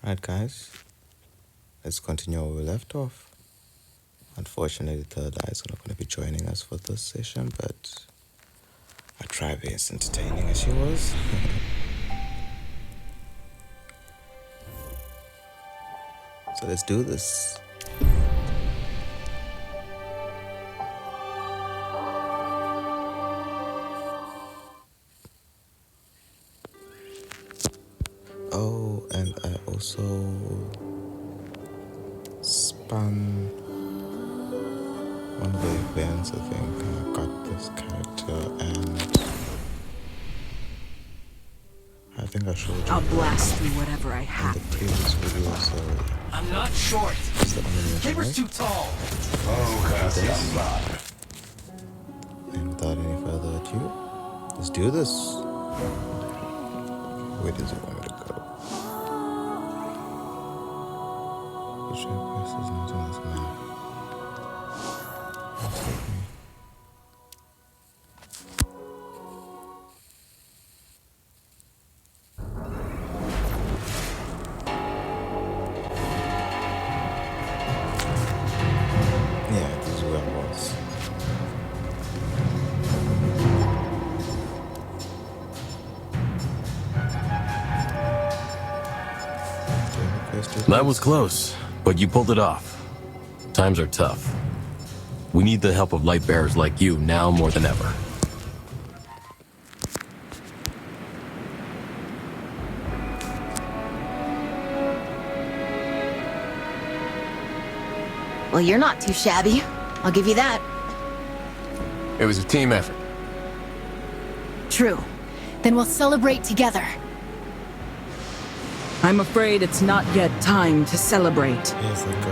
Alright, guys, let's continue where we left off. Unfortunately, Third Eye is not going to be joining us for this session, but I tried being as entertaining as she was. So let's do this. Oh, and I also spun one of the events. I think I got this character, and I think I showed you I'll blast through whatever I in have. the previous video. So I'm not short. is the animation Caber's right? too tall. Focus, young blood. And without any further ado, let's do this. Where does it want me to go? Which quest is not on this map? Let's take me. Yeah, this is where I was. That was close, but you pulled it off. Times are tough. We need the help of light bearers like you now more than ever. Well, you're not too shabby. I'll give you that. It was a team effort. True. Then we'll celebrate together. I'm afraid it's not yet time to celebrate. Yes, I go.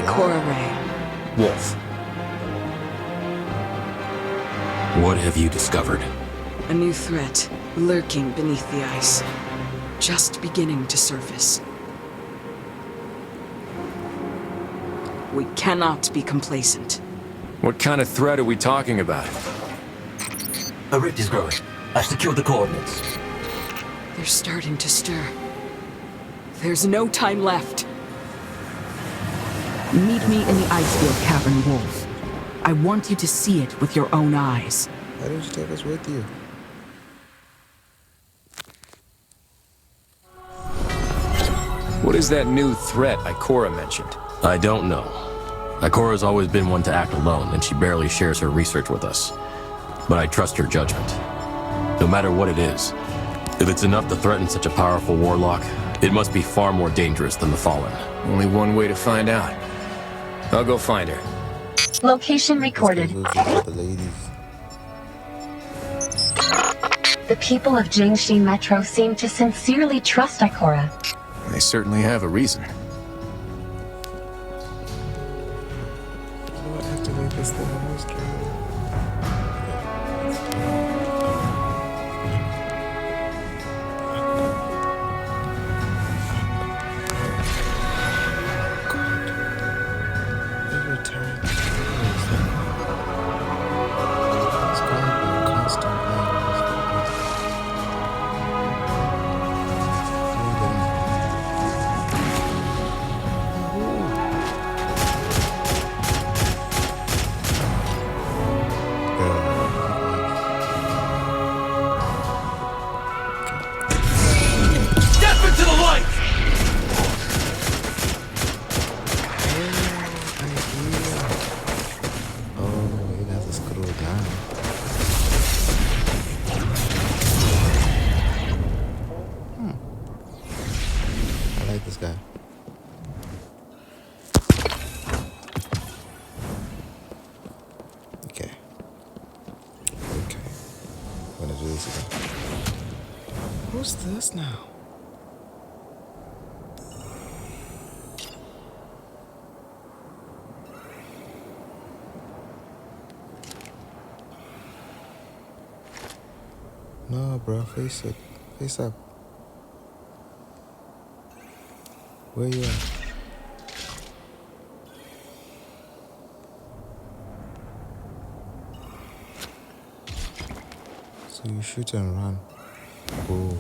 Ikora Ray. Wolf. What have you discovered? A new threat, lurking beneath the ice. Just beginning to surface. We cannot be complacent. What kind of threat are we talking about? A rift is growing. I've secured the coordinates. They're starting to stir. There's no time left. Meet me in the Icefield Cavern, Wolf. I want you to see it with your own eyes. Why didn't you take us with you? What is that new threat Ikora mentioned? I don't know. Ikora's always been one to act alone, and she barely shares her research with us. But I trust her judgment. No matter what it is, if it's enough to threaten such a powerful warlock, it must be far more dangerous than the Fallen. Only one way to find out. I'll go find her. Location recorded. The ladies. The people of Jingxi Metro seem to sincerely trust Ikora. They certainly have a reason. Do I activate this thing on this camera? Every time. It's gonna be constant Step into the light! Oh, you have to scroll down. I like this guy. Okay. Okay. I'm gonna do this again. Who's this now? No, bro, face it. Face up. Where you at? So you shoot and run. Cool.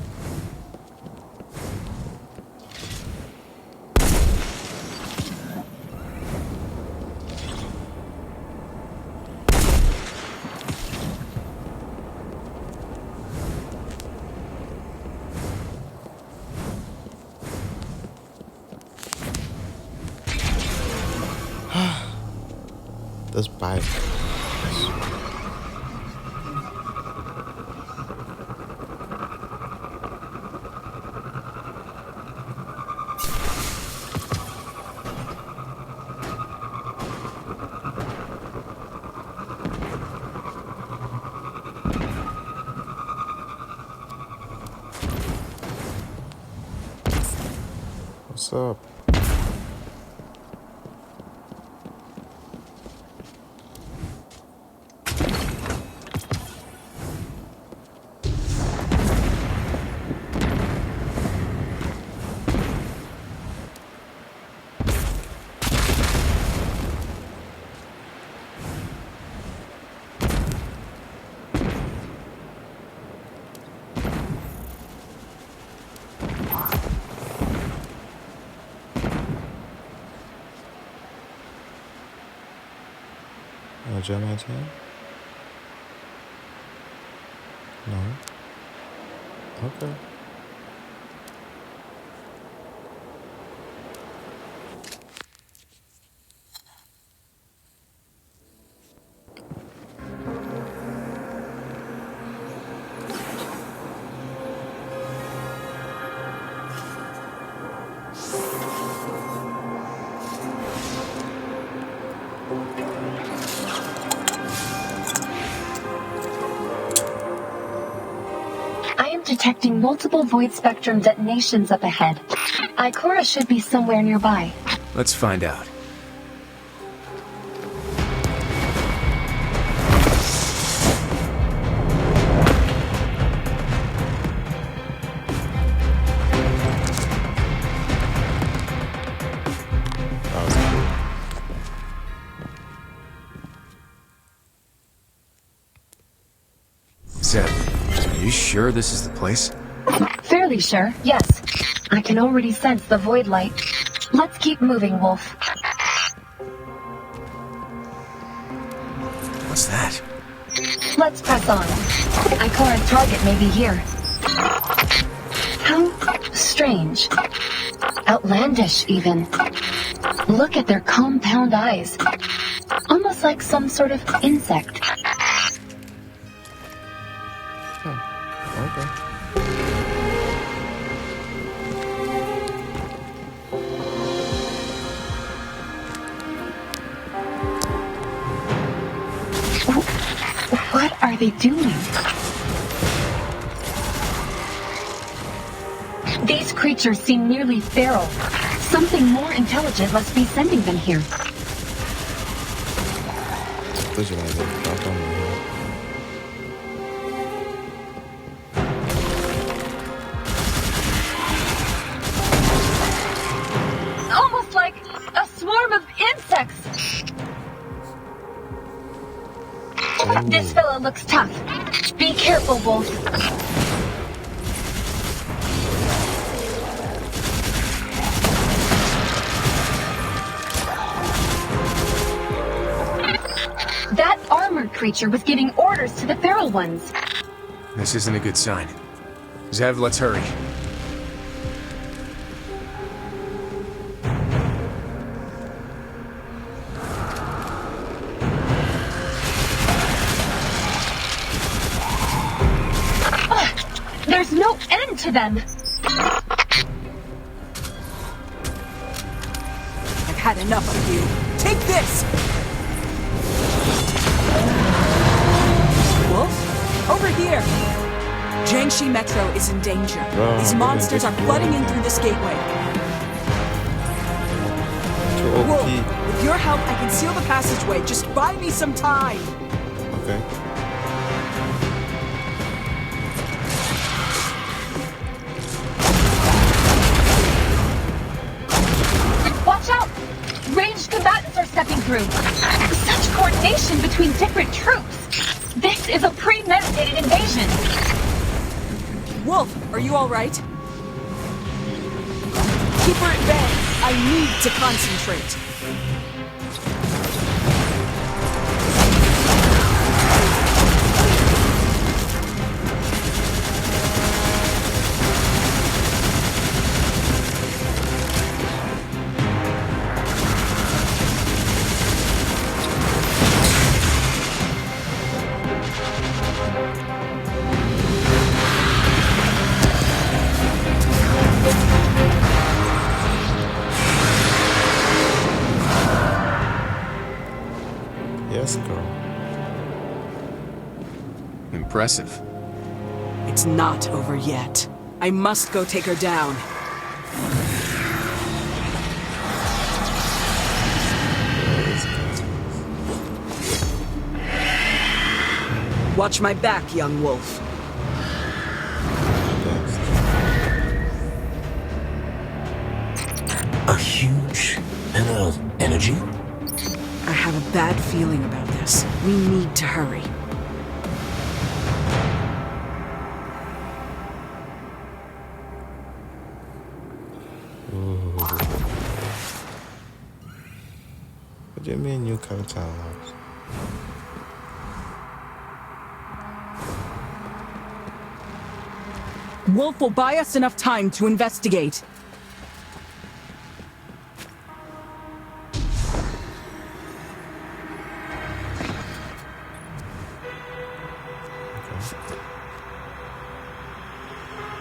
This bike. What's up? German team? No. Okay. Detecting multiple void spectrum detonations up ahead. Ikora should be somewhere nearby. Let's find out. That was cool. Seth, are you sure this is the place? Fairly sure, yes. I can already sense the void light. Let's keep moving, Wolf. What's that? Let's press on. Ikora's target may be here. How strange. Outlandish, even. Look at their compound eyes. Almost like some sort of insect. Okay. What are they doing? These creatures seem nearly feral. Something more intelligent must be sending them here. Visualize it. Drop on my head. Almost like a swarm of insects. This fella looks tough. Be careful, Wolf. That armored creature was giving orders to the feral ones. This isn't a good sign. Zev, let's hurry. There's no end to them. I've had enough of you. Take this! Wolf? Over here! Jiangxi Metro is in danger. These monsters are flooding in through this gateway. Wolf, with your help, I can seal the passageway. Just buy me some time. Okay. Watch out! Ranged combatants are stepping through. Such coordination between different troops. This is a premeditated invasion. Wolf, are you alright? Keep her at bay. I need to concentrate. Yes, girl. Impressive. It's not over yet. I must go take her down. Watch my back, young wolf. A huge energy? I have a bad feeling about this. We need to hurry. What do you mean you can't tell us? Wolf will buy us enough time to investigate.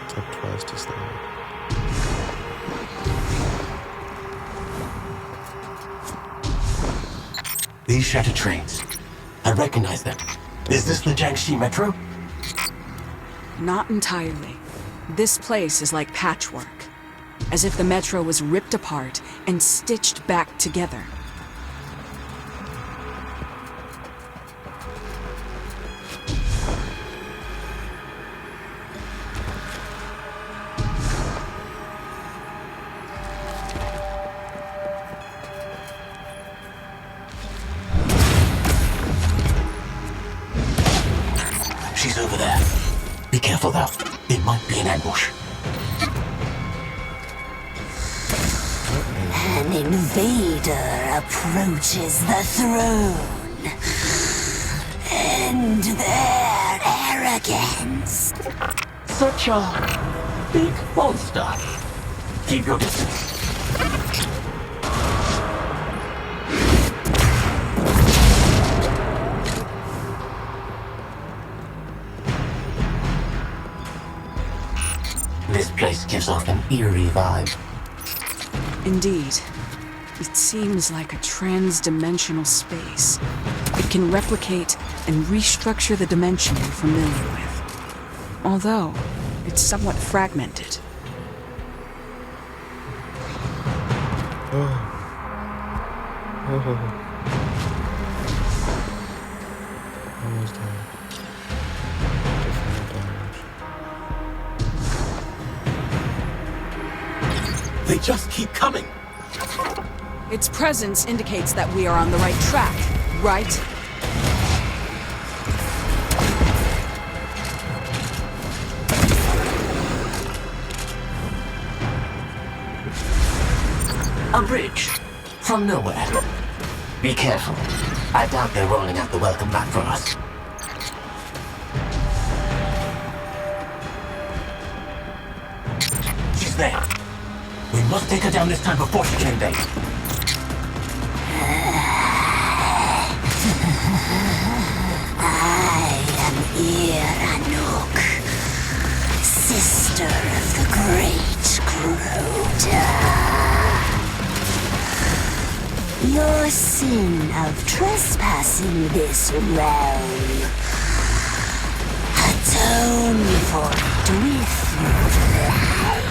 Tap twice to start. These shattered trains. I recognize them. Is this the Jiangxi Metro? Not entirely. This place is like patchwork, as if the metro was ripped apart and stitched back together. She's over there. Be careful though. It might be an ambush. An invader approaches the throne. End their arrogance. Such a big monster. Keep your distance. This place gives off an eerie vibe. Indeed. It seems like a trans-dimensional space. It can replicate and restructure the dimension you're familiar with. Although, it's somewhat fragmented. Almost there. They just keep coming. Its presence indicates that we are on the right track, right? A bridge. From nowhere. Be careful. I doubt they're rolling out the welcome mat for us. She's there. We must take her down this time before she can invade. I am Iranuk, sister of the great Crota. Your sin of trespassing this realm. Atone for it with your life.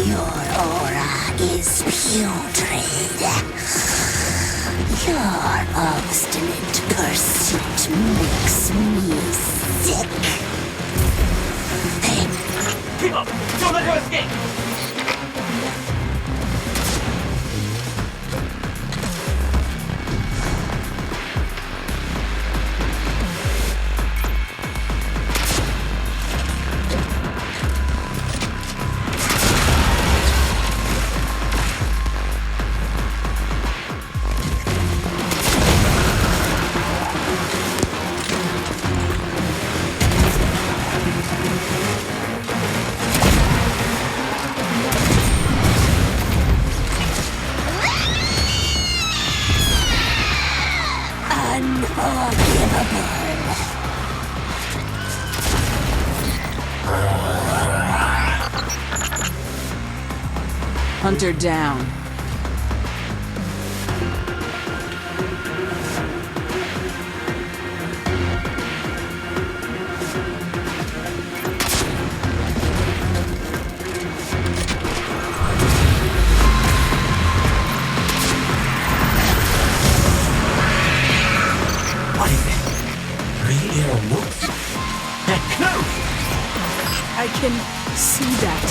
Your aura is putrid. Your obstinate pursuit makes me sick. Keep up! Don't let her escape! Reloading! Hunter down. What is it? 3-ear wolves? They're close! I can see that.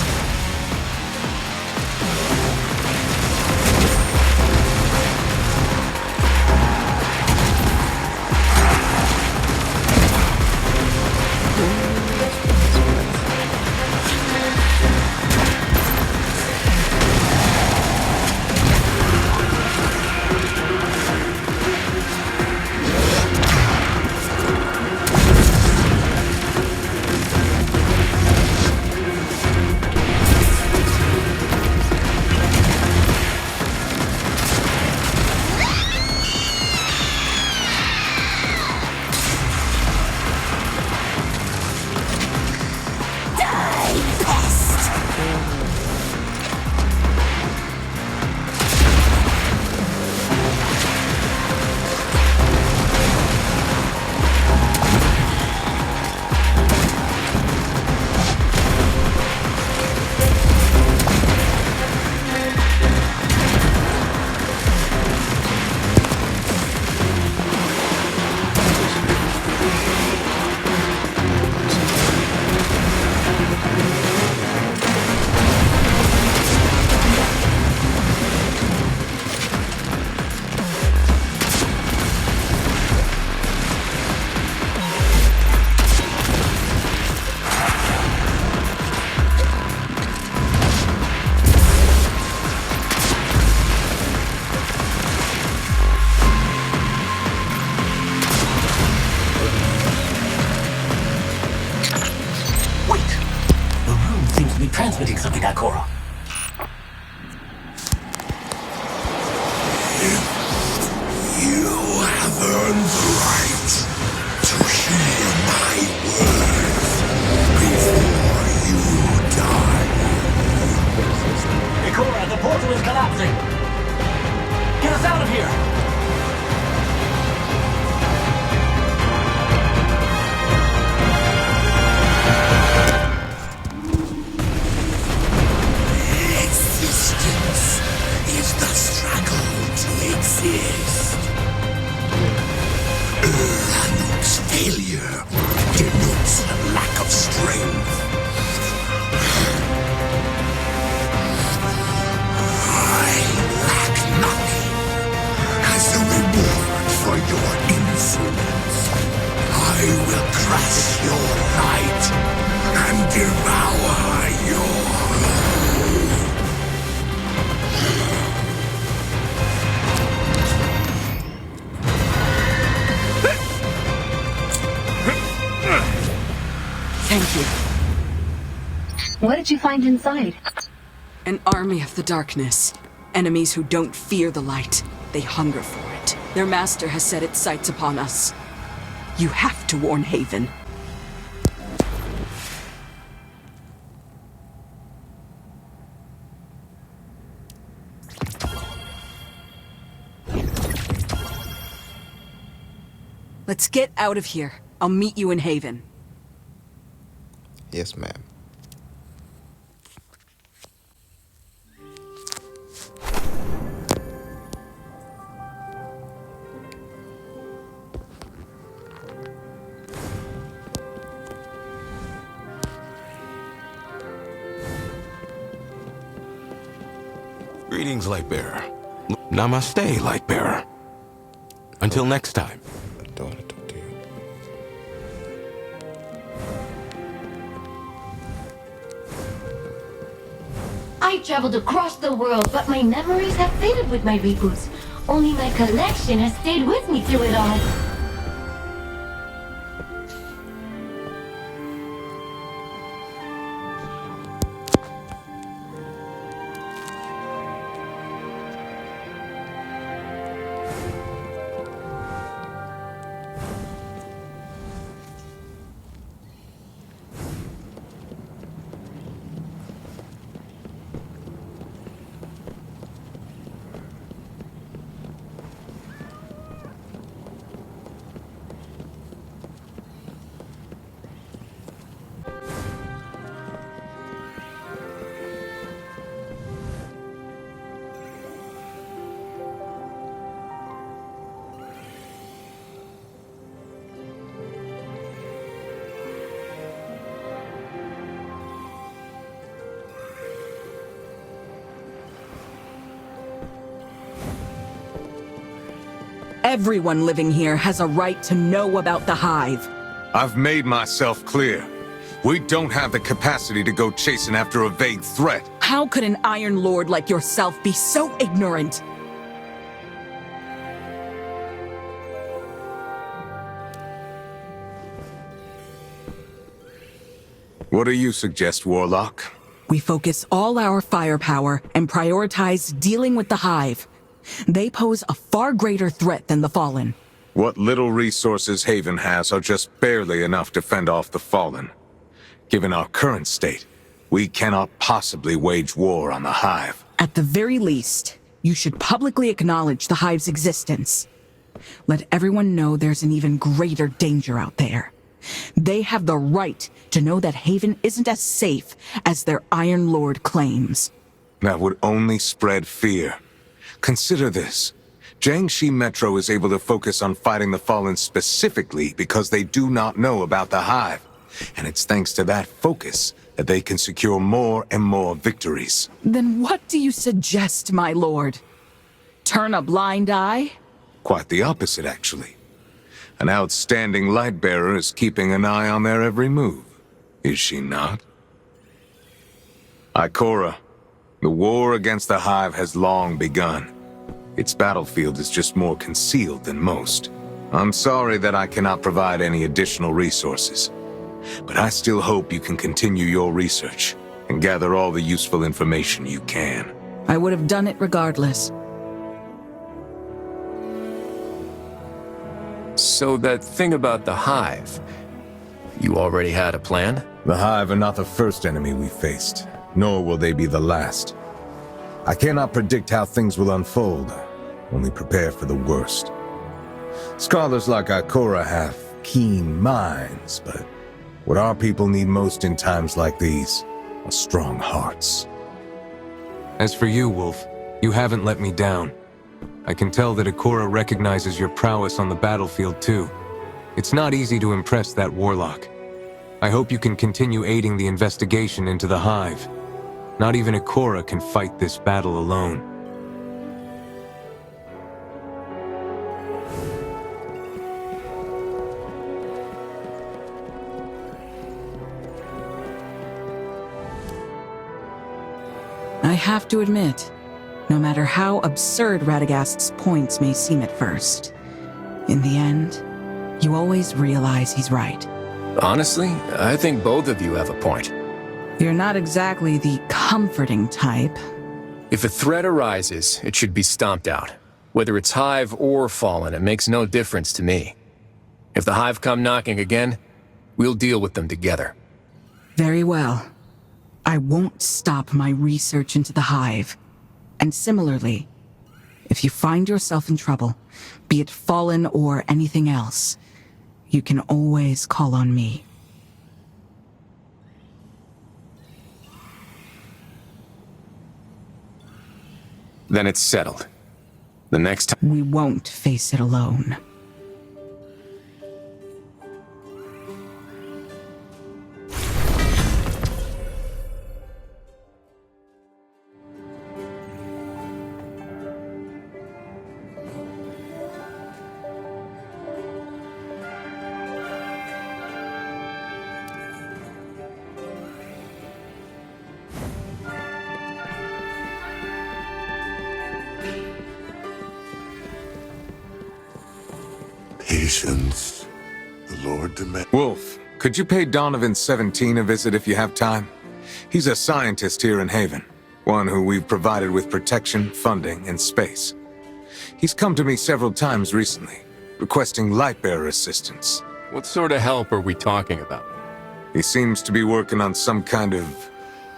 Transmitting something, Ikora. You have earned the right to hear my words before you die. Ikora, the portal is collapsing. Get us out of here. Existence is the struggle to exist. Ranuk's failure denotes a lack of strength. I lack nothing as a reward for your insolence. I will crush your light and devour your... Thank you. What did you find inside? An army of the darkness. Enemies who don't fear the light. They hunger for it. Their master has set its sights upon us. You have to warn Haven. Let's get out of here. I'll meet you in Haven. Yes, ma'am. Greetings, Lightbearer. Namaste, Lightbearer. Until next time. I don't want to talk to you. I traveled across the world, but my memories have faded with my reboots. Only my collection has stayed with me through it all. Everyone living here has a right to know about the Hive. I've made myself clear. We don't have the capacity to go chasing after a vague threat. How could an Iron Lord like yourself be so ignorant? What do you suggest, Warlock? We focus all our firepower and prioritize dealing with the Hive. They pose a far greater threat than the Fallen. What little resources Haven has are just barely enough to fend off the Fallen. Given our current state, we cannot possibly wage war on the Hive. At the very least, you should publicly acknowledge the Hive's existence. Let everyone know there's an even greater danger out there. They have the right to know that Haven isn't as safe as their Iron Lord claims. That would only spread fear. Consider this. Jiangxi Metro is able to focus on fighting the Fallen specifically because they do not know about the Hive. And it's thanks to that focus that they can secure more and more victories. Then what do you suggest, my lord? Turn a blind eye? Quite the opposite, actually. An outstanding Lightbearer is keeping an eye on their every move. Is she not? Ikora, the war against the Hive has long begun. Its battlefield is just more concealed than most. I'm sorry that I cannot provide any additional resources, but I still hope you can continue your research and gather all the useful information you can. I would have done it regardless. So that thing about the Hive, you already had a plan? The Hive are not the first enemy we faced, nor will they be the last. I cannot predict how things will unfold, only prepare for the worst. Scholars like Ikora have keen minds, but what our people need most in times like these are strong hearts. As for you, Wolf, you haven't let me down. I can tell that Ikora recognizes your prowess on the battlefield too. It's not easy to impress that warlock. I hope you can continue aiding the investigation into the Hive. Not even Ikora can fight this battle alone. I have to admit, no matter how absurd Radagast's points may seem at first, in the end, you always realize he's right. Honestly, I think both of you have a point. You're not exactly the comforting type. If a threat arises, it should be stomped out. Whether it's Hive or Fallen, it makes no difference to me. If the Hive come knocking again, we'll deal with them together. Very well. I won't stop my research into the Hive. And similarly, if you find yourself in trouble, be it Fallen or anything else, you can always call on me. Then it's settled. The next time... We won't face it alone. Patience. The Lord demands. Wolf, could you pay Donovan 17 a visit if you have time? He's a scientist here in Haven, one who we've provided with protection, funding, and space. He's come to me several times recently, requesting Lightbearer assistance. What sort of help are we talking about? He seems to be working on some kind of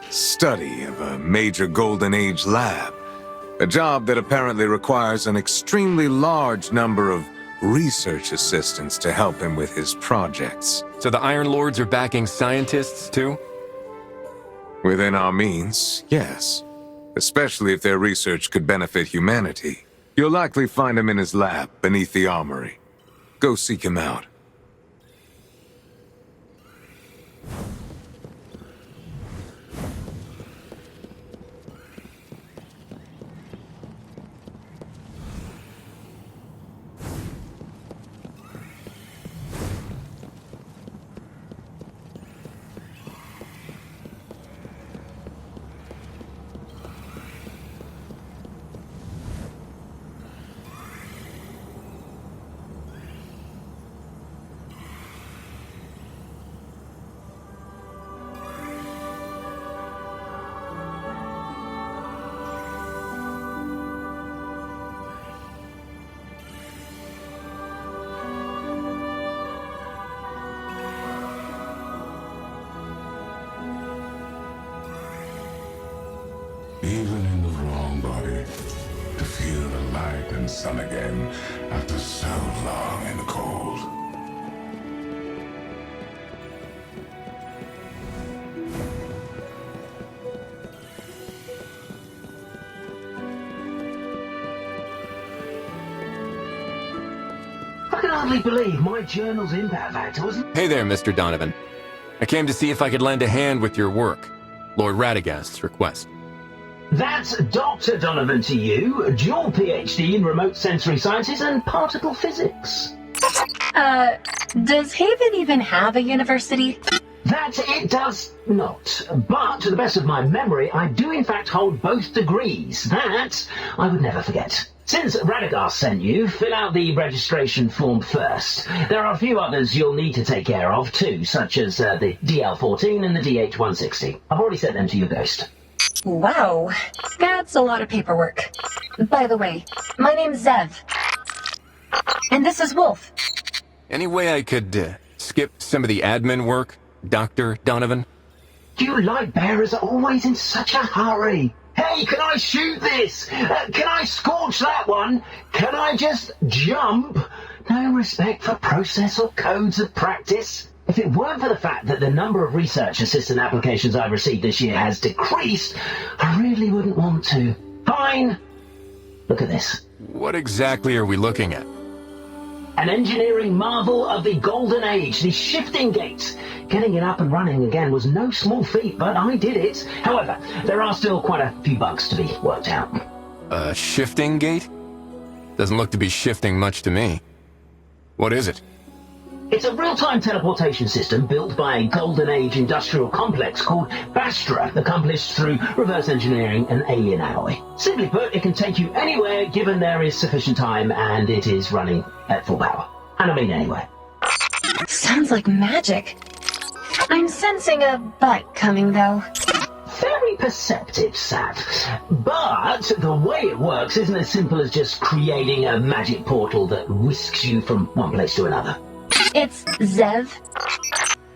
study of a major Golden Age lab. A job that apparently requires an extremely large number of research assistants to help him with his projects. So the Iron Lords are backing scientists, too? Within our means, yes. Especially if their research could benefit humanity. You'll likely find him in his lab beneath the armory. Go seek him out. Even in the wrong body, to feel the light and sun again after so long in the cold. I can hardly believe my journal's impact factor was... Hey there, Mr. Donovan. I came to see if I could lend a hand with your work. Lord Radagast's request. That's Dr. Donovan to you, dual PhD in remote sensory sciences and particle physics. Does Haven even have a university? That it does not. But to the best of my memory, I do in fact hold both degrees. That I would never forget. Since Radagast sent you, fill out the registration form first. There are a few others you'll need to take care of too, such as the DL-14 and the DH-160. I've already sent them to your ghost. Wow, that's a lot of paperwork. By the way, my name's Zev. And this is Wolf. Any way I could skip some of the admin work, Dr. Donovan? You light bearers are always in such a hurry. Hey, can I shoot this? Can I scorch that one? Can I just jump? No respect for process or codes of practice. If it weren't for the fact that the number of research assistant applications I've received this year has decreased, I really wouldn't want to. Fine. Look at this. What exactly are we looking at? An engineering marvel of the Golden Age, the shifting gate. Getting it up and running again was no small feat, but I did it. However, there are still quite a few bugs to be worked out. A shifting gate? Doesn't look to be shifting much to me. What is it? It's a real-time teleportation system built by a Golden Age industrial complex called Bastra, accomplished through reverse engineering an alien alloy. Simply put, it can take you anywhere given there is sufficient time and it is running at full power. And I mean anywhere. Sounds like magic. I'm sensing a but coming, though. Very perceptive, Sat. But the way it works isn't as simple as just creating a magic portal that whisks you from one place to another. It's Zev.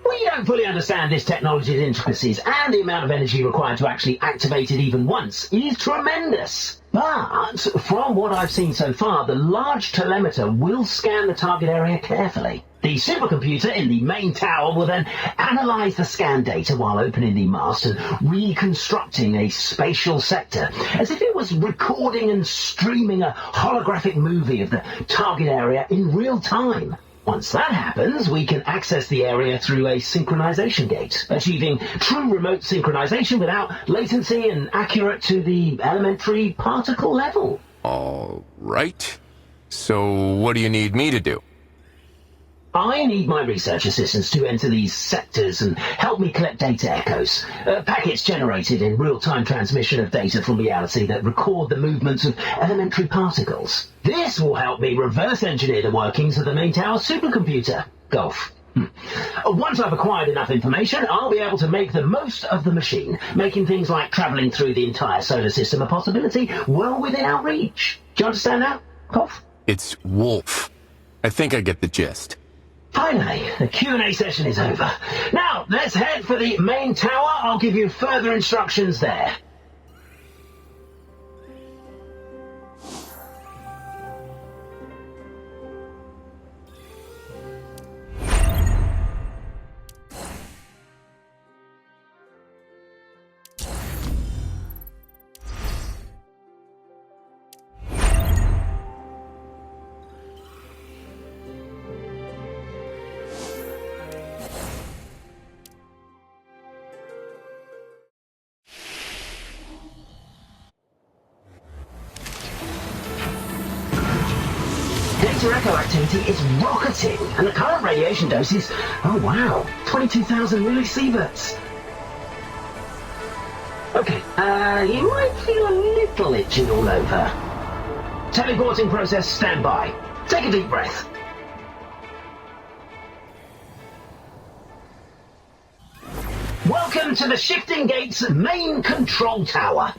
We don't fully understand this technology's intricacies, and the amount of energy required to actually activate it even once is tremendous. But from what I've seen so far, the large telemeter will scan the target area carefully. The supercomputer in the main tower will then analyze the scan data while opening the mast and reconstructing a spatial sector, as if it was recording and streaming a holographic movie of the target area in real time. Once that happens, we can access the area through a synchronization gate, achieving true remote synchronization without latency and accurate to the elementary particle level. All right. So what do you need me to do? I need my research assistants to enter these sectors and help me collect data echoes, packets generated in real-time transmission of data from reality that record the movements of elementary particles. This will help me reverse engineer the workings of the main tower supercomputer. Golf. Once I've acquired enough information, I'll be able to make the most of the machine, making things like traveling through the entire solar system a possibility well within our reach. Do you understand that, Golf? It's Wolf. I think I get the gist. Finally, the Q&A session is over. Now, let's head for the main tower. I'll give you further instructions there. Data echo activity is rocketing, and the current radiation dose is, oh wow, 22,000 millisieverts. Okay, you might feel a little itching all over. Teleporting process standby. Take a deep breath. Welcome to the Shifting Gates main control tower.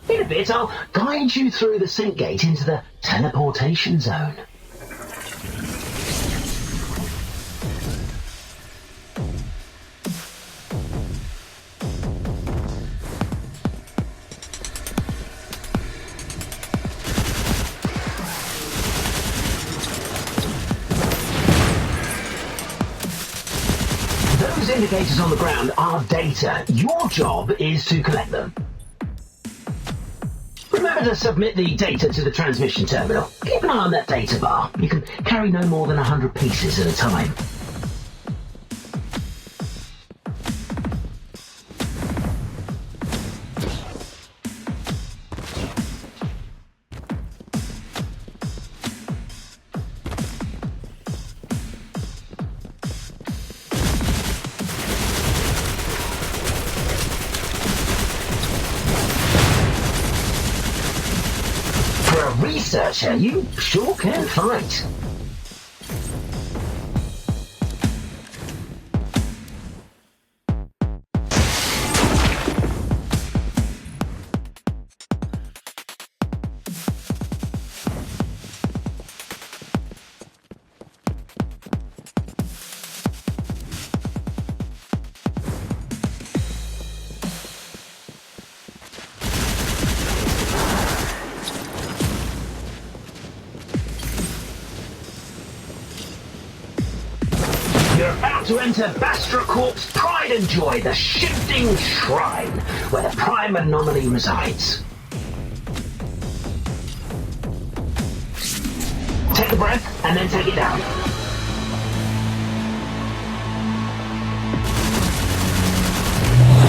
In a bit, I'll guide you through the sync gate into the teleportation zone. Those indicators on the ground are data. Your job is to collect them. Remember to submit the data to the transmission terminal. Keep an eye on that data bar. You can carry no more than 100 pieces at a time. Researcher, you sure can fight. You're about to enter Bastra Corp's pride and joy, the Shifting Shrine, where the Prime Anomaly resides. Take a breath, and then take it down.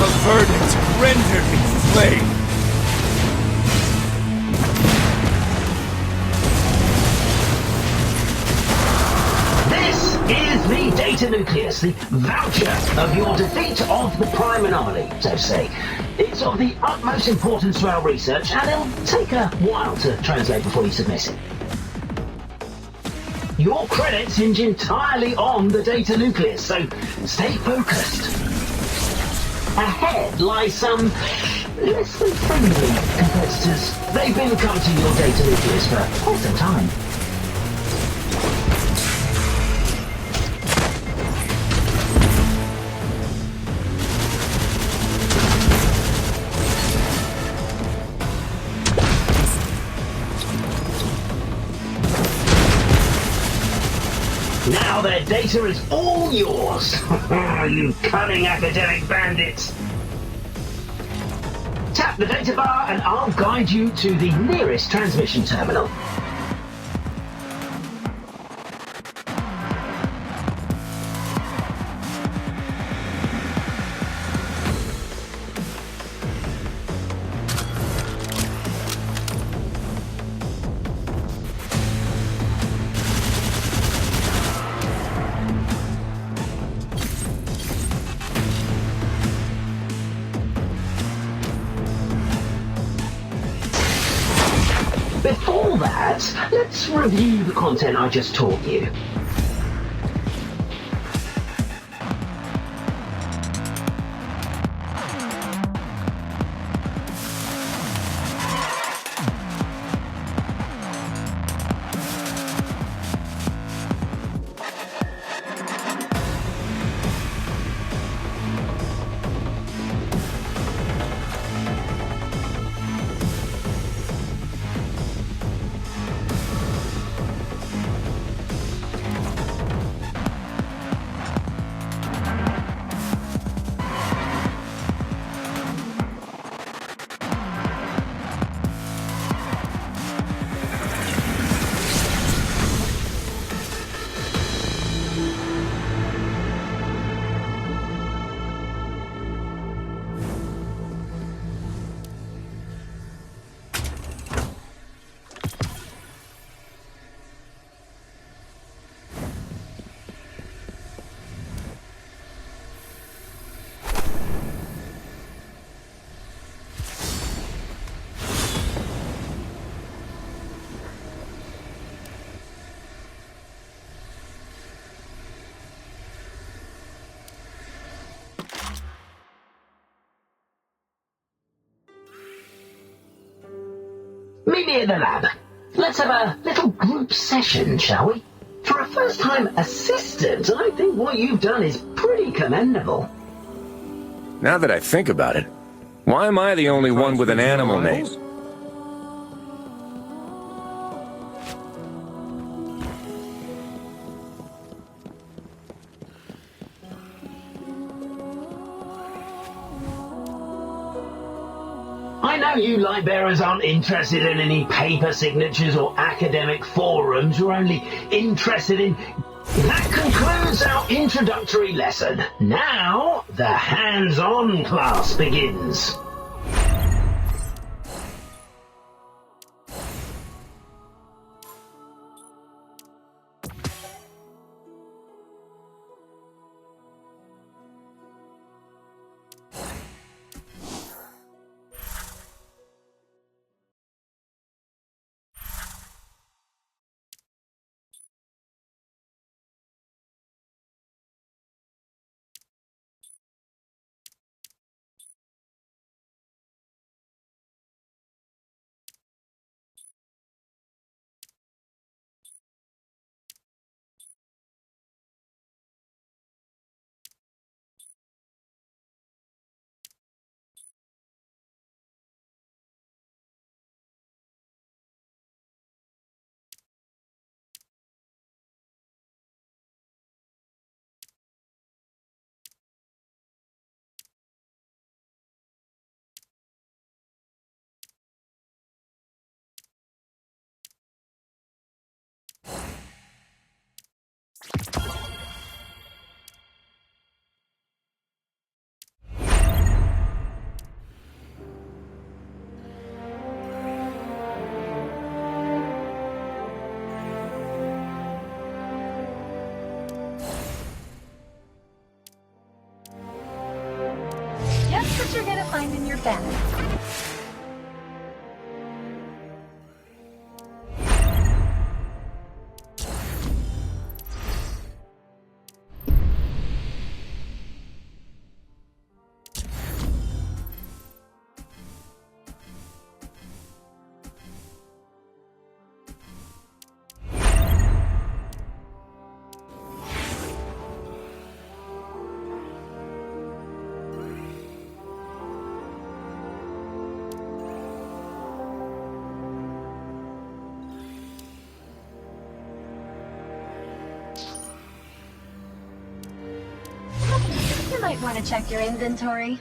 The verdict rendered me flame. Is the data nucleus, the voucher of your defeat of the Prime Anomaly, so to say. It's of the utmost importance to our research, and it'll take a while to translate before you submit it. Your credits hinge entirely on the data nucleus, so stay focused. Ahead lie some less than friendly competitors. They've been coveting your data nucleus for quite some time. Now their data is all yours, you cunning academic bandits. Tap the data bar and I'll guide you to the nearest transmission terminal. that, let's review the content I just taught you. Meet me at the lab. Let's have a little group session, shall we? For a first-time assistant, I think what you've done is pretty commendable. Now that I think about it, why am I the only one with an animal name? I know you light bearers aren't interested in any paper signatures or academic forums. You're only interested in... That concludes our introductory lesson. Now, the hands-on class begins. Just what you're gonna find in your bag. You might want to check your inventory.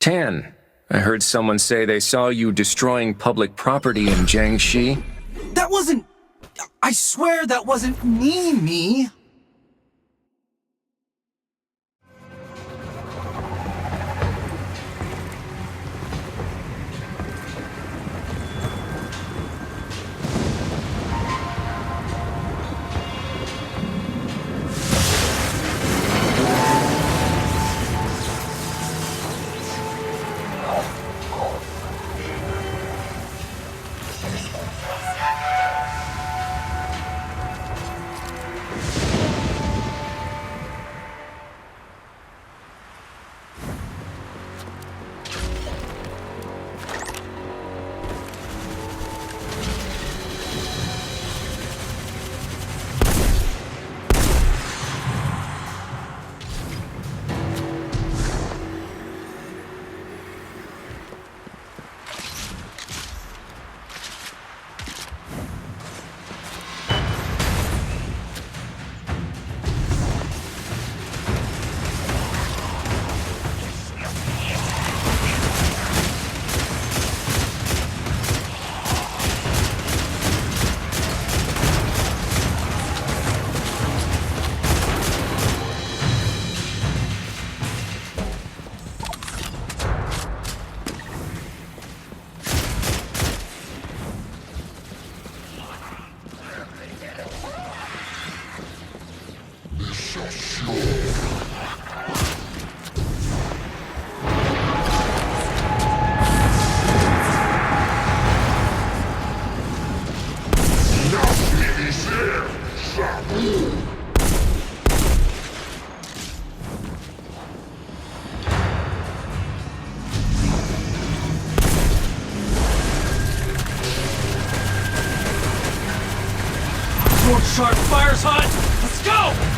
Tan. I heard someone say they saw you destroying public property in Jiangxi. That wasn't... I swear that wasn't me. Sword Shark fire's hot! Let's go!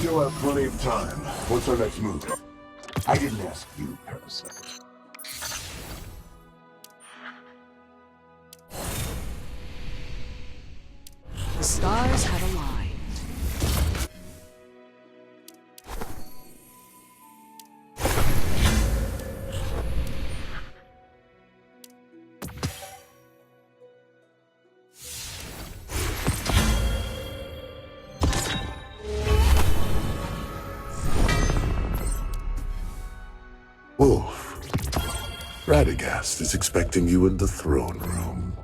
still have plenty of time. What's our next move? I didn't ask you, Parasite. The stars have aligned. Wolf, Radagast is expecting you in the throne room.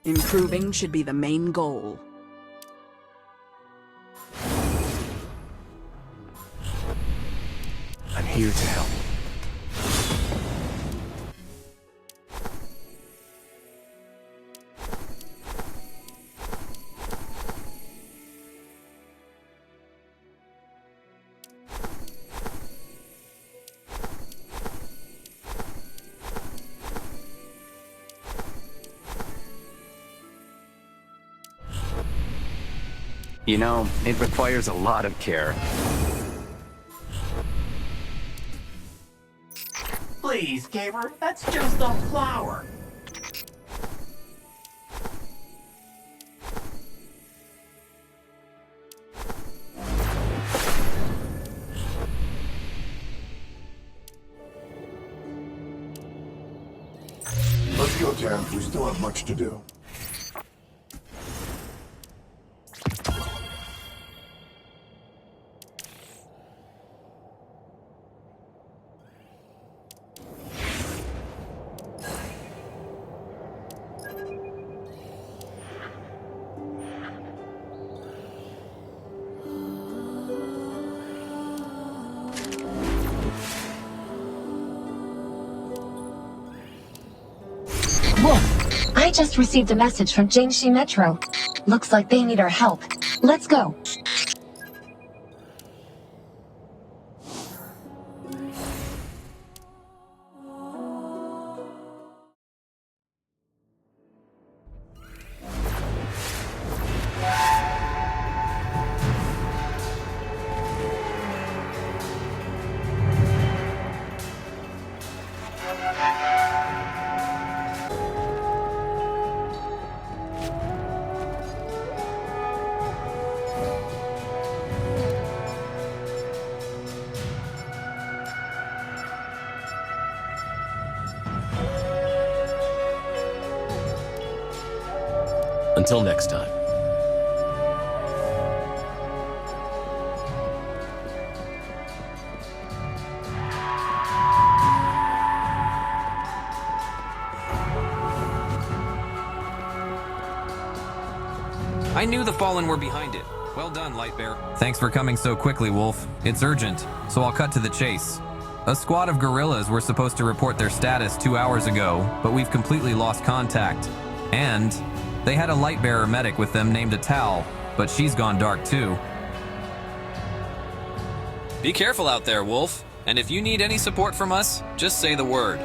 Improving should be the main goal. I'm here to help. You know, it requires a lot of care. Please, Gamer, that's just a flower. Let's go, Tam. We still have much to do. Wolf, I just received a message from Jiangxi Metro. Looks like they need our help. Let's go. Until next time. I knew the Fallen were behind it. Well done, Lightbearer. Thanks for coming so quickly, Wolf. It's urgent, so I'll cut to the chase. A squad of guerrillas were supposed to report their status 2 hours ago, but we've completely lost contact. And they had a Lightbearer medic with them named Atal, but she's gone dark too. Be careful out there, Wolf. And if you need any support from us, just say the word.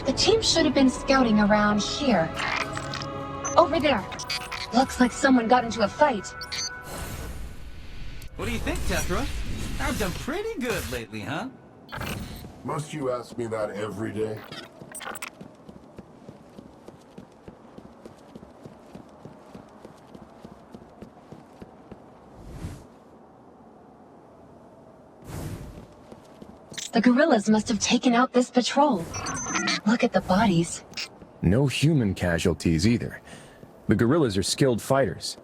The team should have been scouting around here. Over there. Looks like someone got into a fight. What do you think, Tetra? I've done pretty good lately, huh? Must you ask me that every day? The guerrillas must have taken out this patrol. Look at the bodies. No human casualties either. The guerrillas are skilled fighters.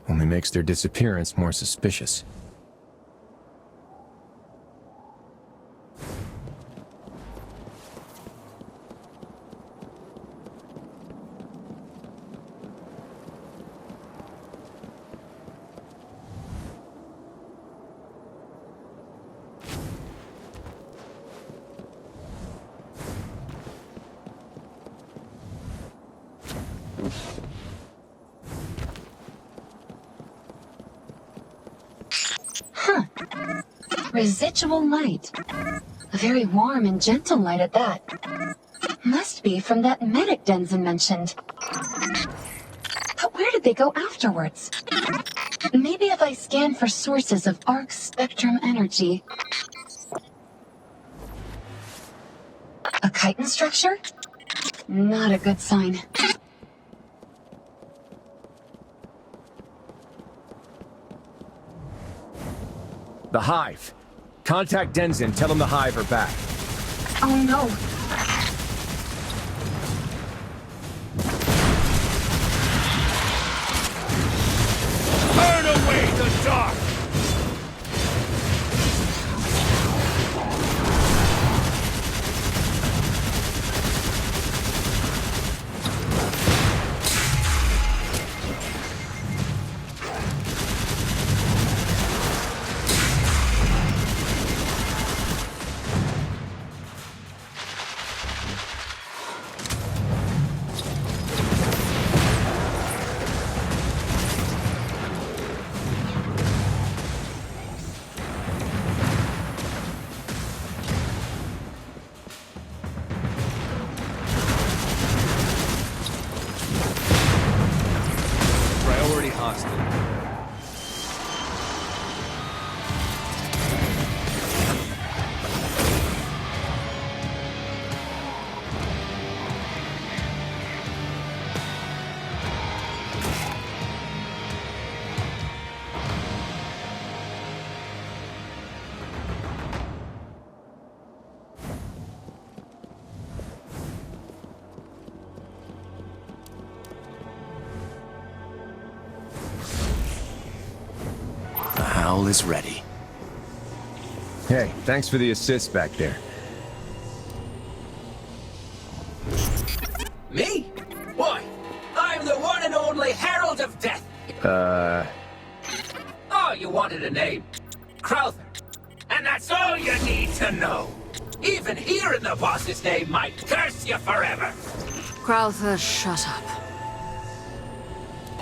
Only makes their disappearance more suspicious. Residual light. A very warm and gentle light at that. Must be from that medic Denzin mentioned. But where did they go afterwards? Maybe if I scan for sources of arc spectrum energy. A chitin structure? Not a good sign. The Hive. Contact Denzin, tell him the Hive are back. Oh no. Burn away the dark! All is ready. Hey, thanks for the assist back there. Me? Why? I'm the one and only Herald of Death. Oh, you wanted a name. Crowther. And that's all you need to know. Even hearing the boss's name might curse you forever. Crowther, shut up.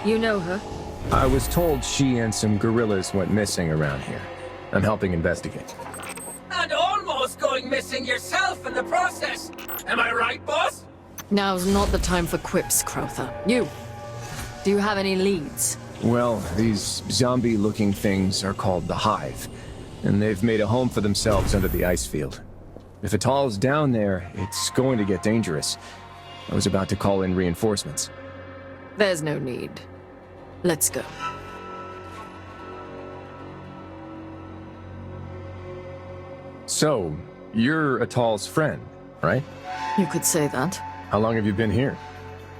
You know her? I was told she and some guerrillas went missing around here. I'm helping investigate. And almost going missing yourself in the process. Am I right, boss? Now's not the time for quips, Crowther. You. Do you have any leads? Well, these zombie-looking things are called the Hive, and they've made a home for themselves under the ice field. If Atal's down there, it's going to get dangerous. I was about to call in reinforcements. There's no need. Let's go. So, you're Atal's friend, right? You could say that. How long have you been here?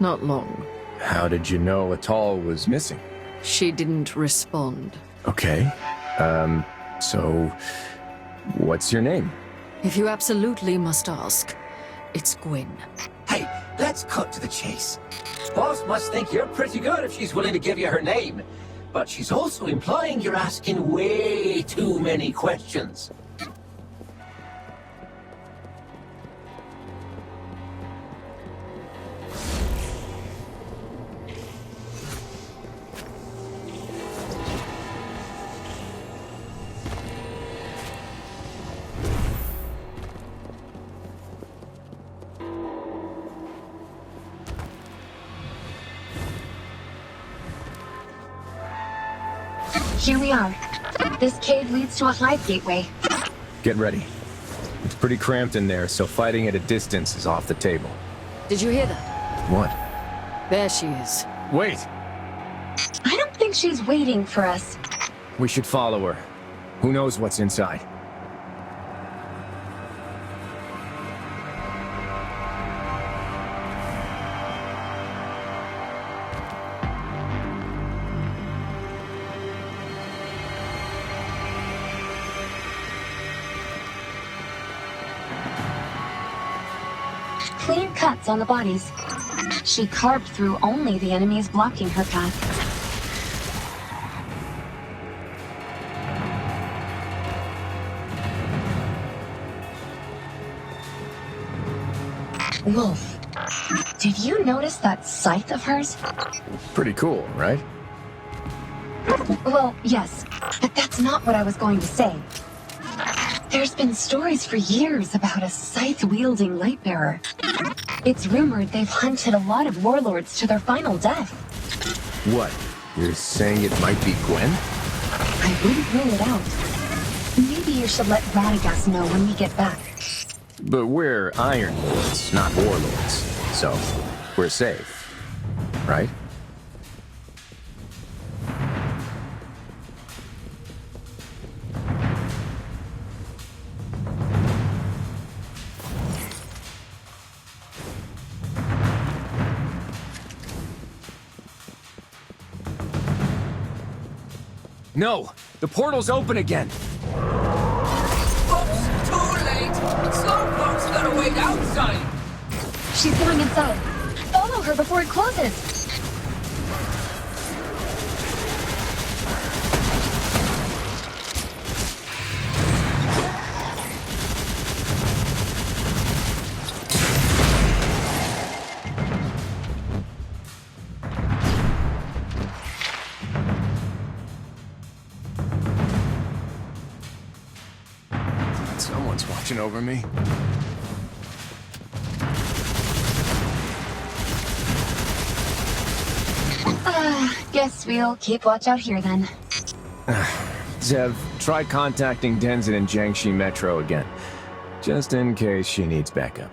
Not long. How did you know Atal was missing? She didn't respond. Okay. So... what's your name? If you absolutely must ask, it's Gwyn. Hey, let's cut to the chase. Boss must think you're pretty good if she's willing to give you her name. But she's also implying you're asking way too many questions. Here we are. This cave leads to a hive gateway. Get ready. It's pretty cramped in there, so fighting at a distance is off the table. Did you hear that? What? There she is. Wait! I don't think she's waiting for us. We should follow her. Who knows what's inside? Clean cuts on the bodies. She carved through only the enemies blocking her path. Wolf, did you notice that scythe of hers? Pretty cool, right? Well, yes, but that's not what I was going to say. There's been stories for years about a scythe-wielding Lightbearer. It's rumored they've hunted a lot of warlords to their final death. What? You're saying it might be Gwen? I wouldn't rule it out. Maybe you should let Radagast know when we get back. But we're Iron Lords, not Warlords. So, we're safe. Right? No! The portal's open again! Oops, too late! Slowpoke's gotta wait outside! She's going inside. Follow her before it closes. Someone's watching over me. Guess we'll keep watch out here then. Zev, try contacting Denzin and Jiangxi Metro again, just in case she needs backup.